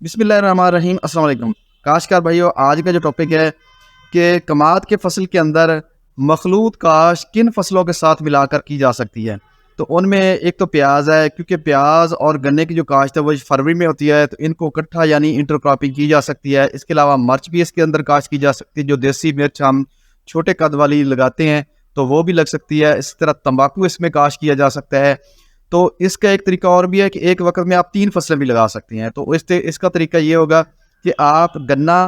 बिस्मिल्लाहिर्रहमानिर्रहीम। अस्सलाम वालेकुम काश्तकार भाइयों, आज का जो टॉपिक है कि कमाद के फसल के अंदर मखलूत काश्त किन फसलों के साथ मिलाकर की जा सकती है। तो उनमें एक तो प्याज है, क्योंकि प्याज और गन्ने की जो काश्त है वो फरवरी में होती है, तो इनको इकट्ठा यानी इंटरक्रॉपिंग की जा सकती है। इसके अलावा मिर्च भी इसके अंदर काश्त की जा सकती है, जो देसी मिर्च हम छोटे कद वाली लगाते हैं तो वो भी लग सकती है। इसी तरह तंबाकू इसमें काश्त किया जा सकता है। तो इसका एक तरीका और भी है कि एक वक्त में आप 3 फसलें भी लगा सकती हैं। तो इसका तरीका ये होगा कि आप गन्ना,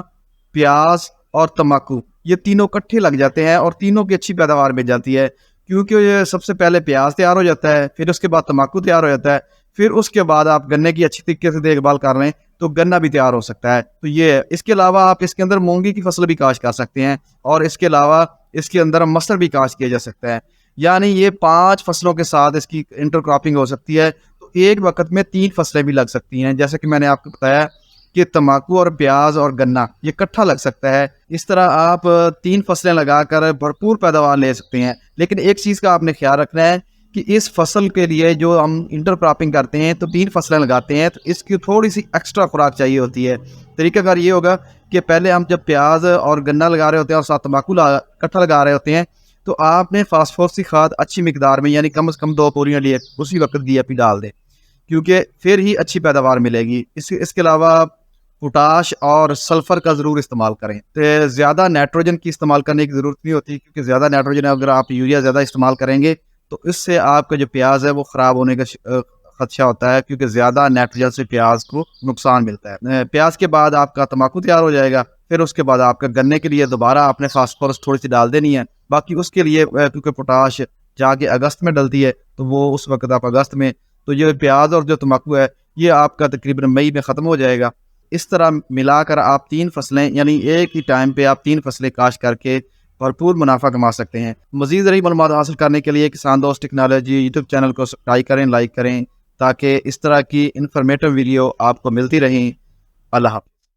प्याज और तंबाकू ये तीनों इकट्ठे लग जाते हैं और तीनों की अच्छी पैदावार मिल जाती है। क्योंकि ये सबसे पहले प्याज तैयार हो जाता है, फिर उसके बाद तंबाकू तैयार हो जाता है, फिर उसके बाद आप गन्ने की अच्छी तरीके से देखभाल कर रहे हैं तो गन्ना भी तैयार हो सकता है। तो ये है। इसके अलावा आप इसके अंदर मूंगी की फसल भी काश्त कर सकते हैं और इसके अलावा इसके अंदर मटर भी काश्त किया जा सकता है। यानी ये 5 फसलों के साथ इसकी इंटरक्रॉपिंग हो सकती है। तो एक वक्त में 3 फसलें भी लग सकती हैं, जैसे कि मैंने आपको बताया कि तंबाकू और प्याज और गन्ना ये इकट्ठा लग सकता है। इस तरह आप 3 फसलें लगाकर भरपूर पैदावार ले सकते हैं। लेकिन एक चीज़ का आपने ख्याल रखना है कि इस फसल के लिए जो हम इंटरक्रॉपिंग करते हैं तो 3 फसलें लगाते हैं तो इसकी थोड़ी सी एक्स्ट्रा खुराक चाहिए होती है। तरीकाकार ये होगा कि पहले हम जब प्याज और गन्ना लगा रहे होते हैं और साथ तंबाकू इकट्ठा लगा रहे होते हैं तो आपने फास्फोरस की खाद अच्छी मिकदार में यानी कम से कम 2 बोरियां लिए उसी वक्त DAP डाल दें, क्योंकि फिर ही अच्छी पैदावार मिलेगी। इसके अलावा पोटाश और सल्फ़र का ज़रूर इस्तेमाल करें। तो ज़्यादा नाइट्रोजन की इस्तेमाल करने की ज़रूरत नहीं होती, क्योंकि ज़्यादा नाइट्रोजन अगर आप यूरिया ज़्यादा इस्तेमाल करेंगे तो इससे आपका जो प्याज है वो ख़राब होने का खदशा होता है, क्योंकि ज़्यादा नाइट्रोजन से प्याज को नुकसान मिलता है। प्याज के बाद आपका तंबाकू तैयार हो जाएगा, फिर उसके बाद आपका गन्ने के लिए दोबारा आपने फास्फोरस थोड़ी सी डाल देनी है। बाकी उसके लिए क्योंकि पोटाश जाके अगस्त में डलती है तो वो उस वक्त आप अगस्त में, तो ये प्याज और जो तंबाकू है ये आपका तकरीबन मई में ख़त्म हो जाएगा। इस तरह मिलाकर आप 3 फसलें यानी एक ही टाइम पे आप 3 फसलें काश्त करके भरपूर मुनाफा कमा सकते हैं। मज़ीद ज़रूरी मालूमात हासिल करने के लिए किसान दोस्त टेक्नोलॉजी यूट्यूब चैनल को सब्सक्राइब करें, लाइक करें, ताकि इस तरह की इंफॉर्मेटिव वीडियो आपको मिलती रहें। अल्लाह हाफ़िज़।